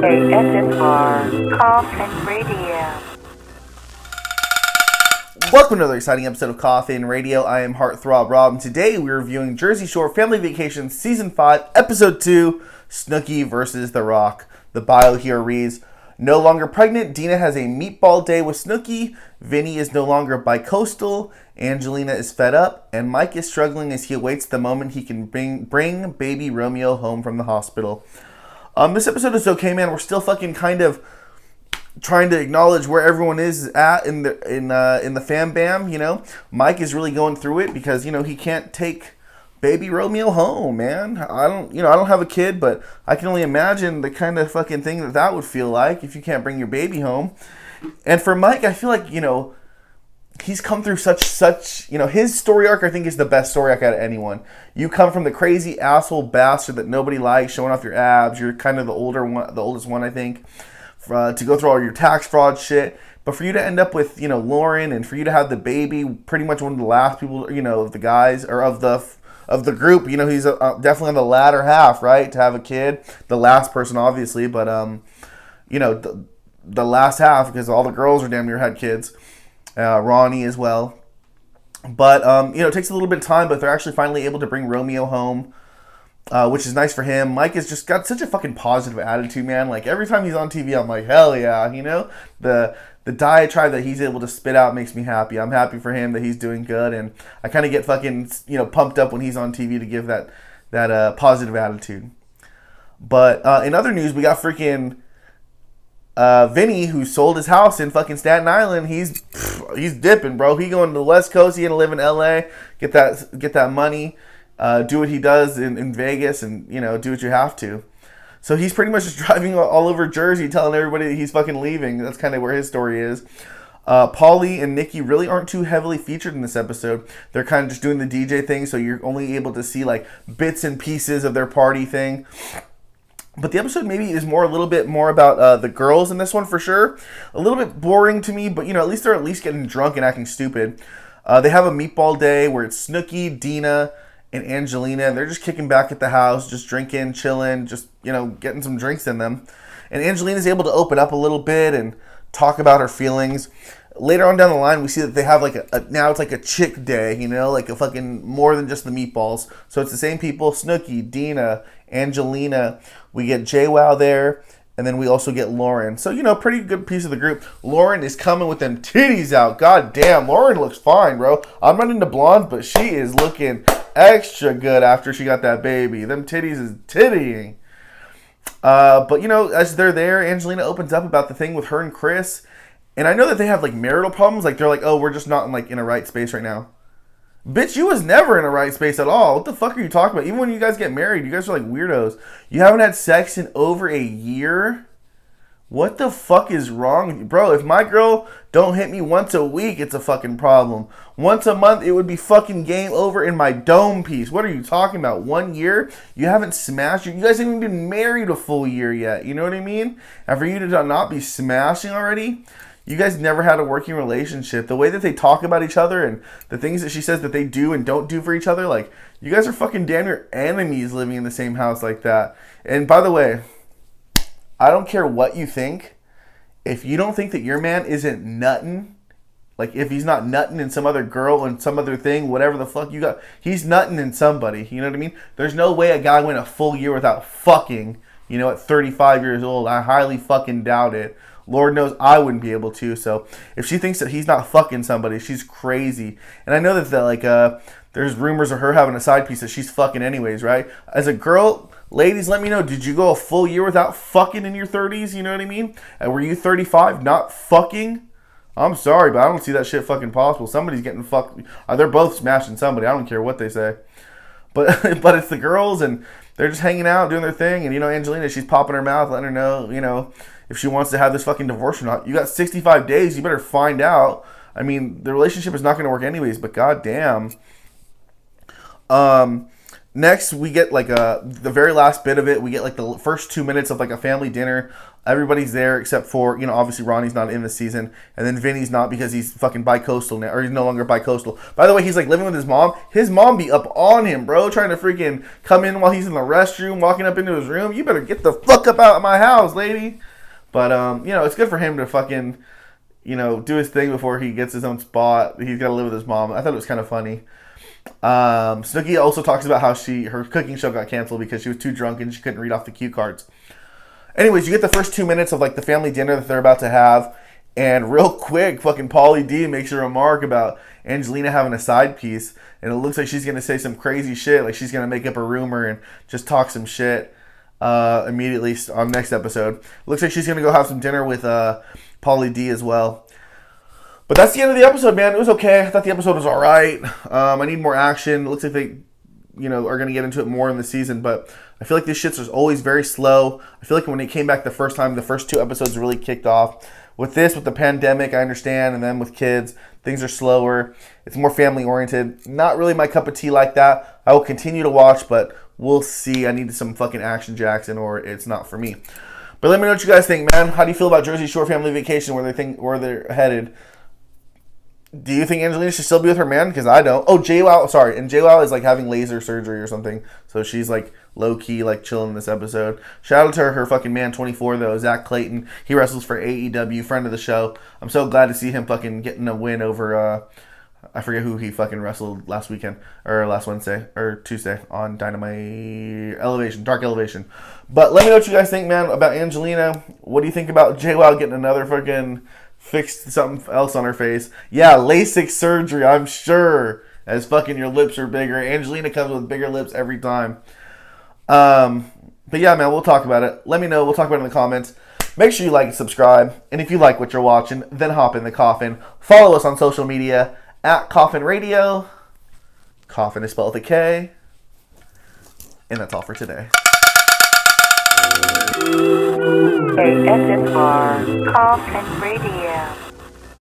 KSFR Coffin Radio. Welcome to another exciting episode of Coffin Radio. I am Heartthrob Rob, and today we're reviewing Jersey Shore Family Vacation Season 5, Episode 2, Snooki versus The Rock. The bio here reads, no longer pregnant, Dina has a meatball day with Snooki, Vinnie is no longer bi-coastal, Angelina is fed up, and Mike is struggling as he awaits the moment he can bring baby Romeo home from the hospital. This episode is okay, man. We're still fucking kind of trying to acknowledge where everyone is at in the fam bam, you know. Mike is really going through it because, you know, he can't take baby Romeo home, man. I don't have a kid, but I can only imagine the kind of fucking thing that would feel like if you can't bring your baby home. And for Mike, I feel like, you know, he's come through such, you know, his story arc, I think, is the best story arc out of anyone. You come from the crazy asshole bastard that nobody likes, showing off your abs. You're kind of the oldest one, I think, to go through all your tax fraud shit. But for you to end up with, you know, Lauren, and for you to have the baby, pretty much one of the last people, you know, of the guys, or of the group, you know, he's definitely on the latter half, right, to have a kid. The last person, obviously, but, you know, the last half, because all the girls are damn near had kids. Ronnie as well. But, you know, it takes a little bit of time, but they're actually finally able to bring Romeo home, which is nice for him. Mike has just got such a fucking positive attitude, man. Like, every time he's on TV, I'm like, hell yeah, you know? The diatribe that he's able to spit out makes me happy. I'm happy for him that he's doing good, and I kind of get fucking, you know, pumped up when he's on TV to give that positive attitude. But in other news, we got freaking Vinnie, who sold his house in fucking Staten Island. He's dipping, bro. He going to the West Coast. He gonna live in LA, get that money, do what he does in Vegas, and, you know, do what you have to. So he's pretty much just driving all over Jersey, telling everybody that he's fucking leaving. That's kind of where his story is. Paulie and Nikki really aren't too heavily featured in this episode. They're kind of just doing the DJ thing, so you're only able to see like bits and pieces of their party thing. But the episode maybe is a little bit more about the girls in this one, for sure. A little bit boring to me, but, you know, at least they're getting drunk and acting stupid. They have a meatball day where it's Snooki, Dina, and Angelina, and they're just kicking back at the house, just drinking, chilling, just, you know, getting some drinks in them. And Angelina's able to open up a little bit and talk about her feelings. Later on down the line, we see that they have like now it's like a chick day, you know, like a fucking more than just the meatballs. So it's the same people, Snooki, Dina, Angelina. We get JWoww there, and then we also get Lauren. So, you know, pretty good piece of the group. Lauren is coming with them titties out. God damn, Lauren looks fine, bro. I'm not into blondes, but she is looking extra good after she got that baby. Them titties is tittying. But, you know, as they're there, Angelina opens up about the thing with her and Chris. And I know that they have, like, marital problems. Like, they're like, oh, we're just not, in a right space right now. Bitch, you was never in a right space at all. What the fuck are you talking about? Even when you guys get married, you guys are like weirdos. You haven't had sex in over a year? What the fuck is wrong with you? Bro, if my girl don't hit me once a week, it's a fucking problem. Once a month, it would be fucking game over in my dome piece. What are you talking about? 1 year? You haven't smashed? You guys haven't even been married a full year yet. You know what I mean? And for you to not be smashing already, you guys never had a working relationship. The way that they talk about each other and the things that she says that they do and don't do for each other, like, you guys are fucking damn near enemies living in the same house like that. And by the way, I don't care what you think. If you don't think that your man isn't nutting, like if he's not nutting in some other girl and some other thing, whatever the fuck you got, he's nutting in somebody. You know what I mean? There's no way a guy went a full year without fucking, you know, at 35 years old. I highly fucking doubt it. Lord knows I wouldn't be able to. So if she thinks that he's not fucking somebody, she's crazy. And I know that there's rumors of her having a side piece that she's fucking anyways, right? As a girl, ladies, let me know. Did you go a full year without fucking in your 30s? You know what I mean? And were you 35 not fucking? I'm sorry, but I don't see that shit fucking possible. Somebody's getting fucked. They're both smashing somebody. I don't care what they say. But but it's the girls, and they're just hanging out, doing their thing. And, you know, Angelina, she's popping her mouth, letting her know, you know, if she wants to have this fucking divorce or not. You got 65 days. You better find out. I mean, the relationship is not going to work anyways, but goddamn. Next, we get like the very last bit of it. We get like the first 2 minutes of like a family dinner. Everybody's there except for, obviously Ronnie's not in this season. And then Vinny's not because he's fucking bi-coastal now, or he's no longer bi-coastal. By the way, he's like living with his mom. His mom be up on him, bro, trying to freaking come in while he's in the restroom, walking up into his room. You better get the fuck up out of my house, lady. But, it's good for him to fucking, do his thing before he gets his own spot. He's got to live with his mom. I thought it was kind of funny. Snooki also talks about how her cooking show got canceled because she was too drunk and she couldn't read off the cue cards. Anyways, you get the first 2 minutes of like the family dinner that they're about to have, and real quick, fucking Pauly D makes a remark about Angelina having a side piece, and it looks like she's gonna say some crazy shit, like she's gonna make up a rumor and just talk some shit immediately on next episode. Looks like she's gonna go have some dinner with Pauly D as well. But that's the end of the episode, man. It was okay. I thought the episode was all right. I need more action. It looks like they, are going to get into it more in the season. But I feel like this shit's is always very slow. I feel like when it came back the first time, the first 2 episodes really kicked off. With the pandemic, I understand. And then with kids, things are slower. It's more family-oriented. Not really my cup of tea like that. I will continue to watch, but we'll see. I need some fucking action, Jackson, or it's not for me. But let me know what you guys think, man. How do you feel about Jersey Shore Family Vacation, where they're headed? Do you think Angelina should still be with her man? Because I don't. Oh, JWoww, sorry. And JWoww is like having laser surgery or something. So she's like low-key like chilling this episode. Shout out to her fucking man 24 though, Zach Clayton. He wrestles for AEW, friend of the show. I'm so glad to see him fucking getting a win over, I forget who he fucking wrestled last weekend. Or last Wednesday. Or Tuesday on Dynamite Dark Elevation. But let me know what you guys think, man, about Angelina. What do you think about JWoww getting another fucking... fixed something else on her face. Yeah, LASIK surgery, I'm sure. As fucking your lips are bigger. Angelina comes with bigger lips every time. But yeah, man, we'll talk about it. Let me know. We'll talk about it in the comments. Make sure you like and subscribe. And if you like what you're watching, then hop in the coffin. Follow us on social media at Coffin Radio. Coffin is spelled with a K. And that's all for today. ASMR Coffin Radio.